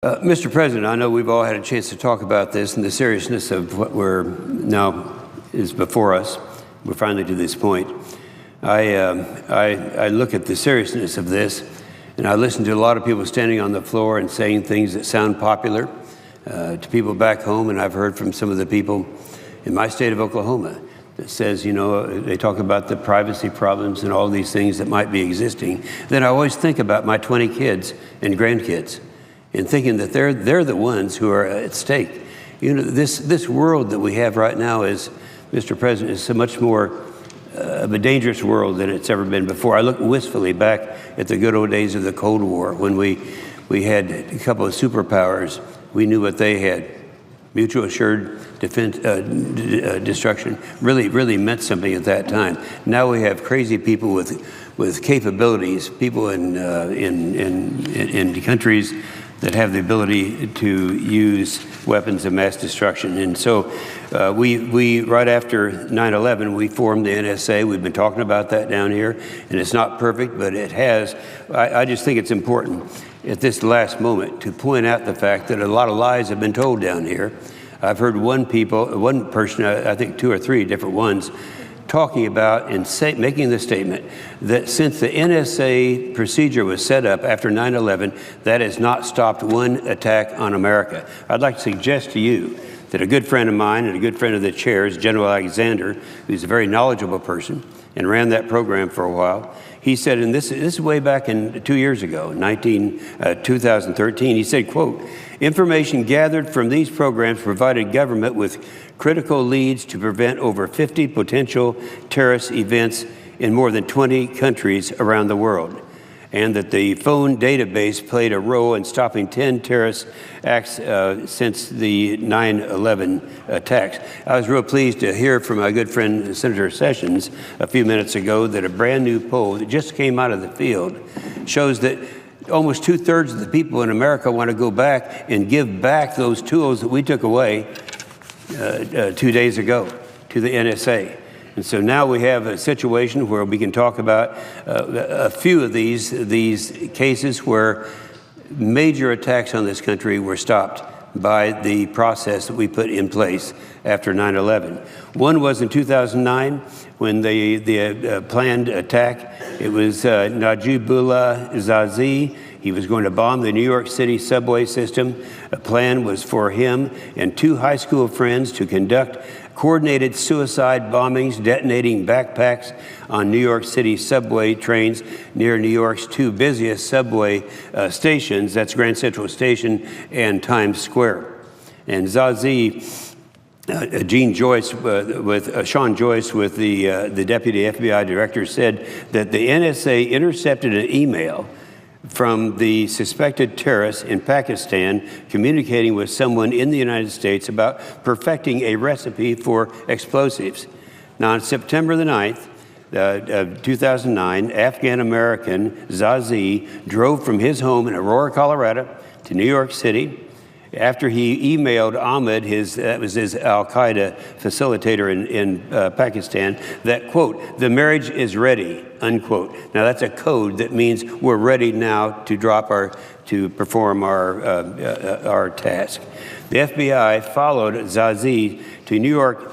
Mr. President, I know we've all had a chance to talk about this and the seriousness of what we're now is before us. We're finally to this point. I look at the seriousness of this, and I listen to a lot of people standing on the floor and saying things that sound popular to people back home, and I've heard from some of the people in my state of Oklahoma that says, you know, they talk about the privacy problems and all these things that might be existing. Then I always think about my 20 kids and grandkids, and thinking that they're the ones who are at stake. You know, this world that we have right now is, Mr. President, is so much more of a dangerous world than it's ever been before. I look wistfully back at the good old days of the Cold War when we had a couple of superpowers. We knew what they had. Mutual assured defense, destruction really meant something at that time. Now we have crazy people with capabilities, people in countries that have the ability to use weapons of mass destruction. And so we right after 9/11, we formed the NSA. We've been talking about that down here, and it's not perfect, but it has. I just think it's important at this last moment to point out the fact that a lot of lies have been told down here. I've heard one person, I think 2 or 3 different ones, talking about and making the statement that since the NSA procedure was set up after 9/11, that has not stopped one attack on America. I'd like to suggest to you that a good friend of mine and a good friend of the chair's, General Alexander, who's a very knowledgeable person and ran that program for a while, he said, and this is way back in 2 years ago, 2013, he said, quote, "Information gathered from these programs provided government with critical leads to prevent over 50 potential terrorist events in more than 20 countries around the world, and that the phone database played a role in stopping 10 terrorist acts since the 9/11 attacks." I was real pleased to hear from my good friend Senator Sessions a few minutes ago that a brand new poll that just came out of the field shows that almost 2/3 of the people in America want to go back and give back those tools that we took away 2 days ago to the NSA. And so now we have a situation where we can talk about a few of these cases where major attacks on this country were stopped by the process that we put in place after 9/11. One was in 2009 when the planned attack. It was Najibullah Zazi. He was going to bomb the New York City subway system. A plan was for him and 2 high school friends to conduct coordinated suicide bombings, detonating backpacks on New York City subway trains near New York's 2 busiest subway stations. That's Grand Central Station and Times Square. And Zazi, Sean Joyce with the deputy FBI director said that the NSA intercepted an email from the suspected terrorist in Pakistan communicating with someone in the United States about perfecting a recipe for explosives. Now, on September the 9th, 2009, Afghan-American Zazi drove from his home in Aurora, Colorado to New York City after he emailed Ahmed, that was his al-Qaeda facilitator in Pakistan, that, quote, "the marriage is ready," unquote. Now that's a code that means we're ready now to perform our task. The FBI followed Zazi to New York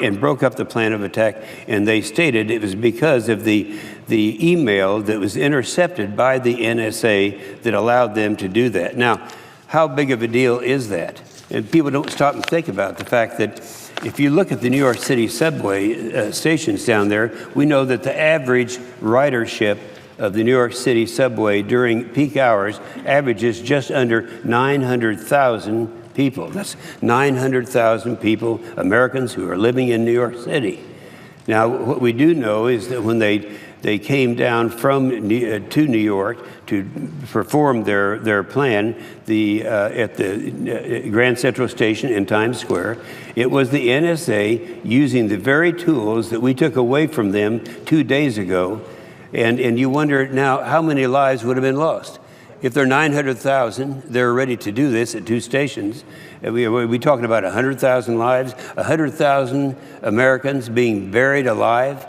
and broke up the plan of attack, and they stated it was because of the email that was intercepted by the NSA that allowed them to do that. Now, how big of a deal is that? And people don't stop and think about the fact that if you look at the New York City subway stations down there, we know that the average ridership of the New York City subway during peak hours averages just under 900,000 people. That's 900,000 people, Americans who are living in New York City. Now, what we do know is that when they came down to New York to perform their plan at the Grand Central Station in Times Square, it was the NSA using the very tools that we took away from them 2 days ago. And you wonder now how many lives would have been lost. If they're 900,000, they're ready to do this at 2 stations. We're talking about 100,000 lives, 100,000 Americans being buried alive.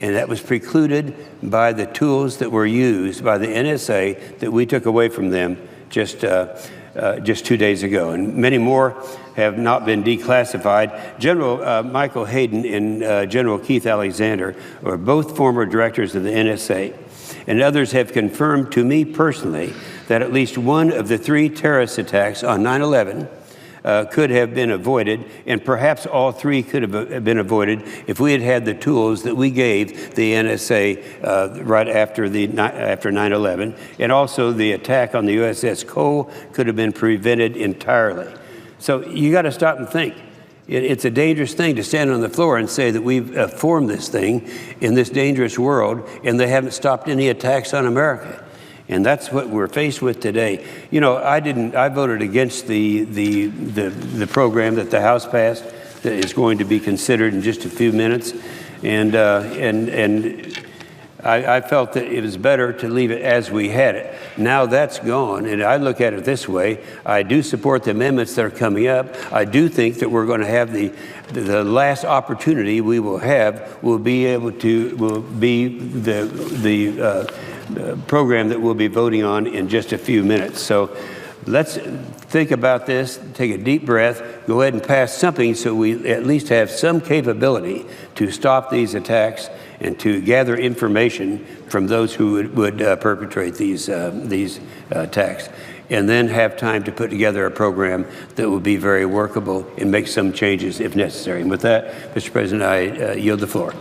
And that was precluded by the tools that were used by the NSA that we took away from them just 2 days ago, and many more have not been declassified. General Michael Hayden and General Keith Alexander are both former directors of the NSA, and others have confirmed to me personally that at least one of the 3 terrorist attacks on 9/11 could have been avoided, and perhaps all 3 could have been avoided if we had had the tools that we gave the NSA right after 9/11, and also the attack on the USS Cole could have been prevented entirely. So you got to stop and think. It's a dangerous thing to stand on the floor and say that we've formed this thing in this dangerous world, and they haven't stopped any attacks on America. And that's what we're faced with today. You know, I voted against the program that the House passed that is going to be considered in just a few minutes. And I felt that it was better to leave it as we had it. Now that's gone, and I look at it this way. I do support the amendments that are coming up. I do think that we're going to have the last opportunity we will have will be the program that we'll be voting on in just a few minutes. So let's think about this, take a deep breath, go ahead and pass something so we at least have some capability to stop these attacks and to gather information from those who would perpetrate these attacks, and then have time to put together a program that will be very workable and make some changes if necessary. And with that, Mr. President, I yield the floor.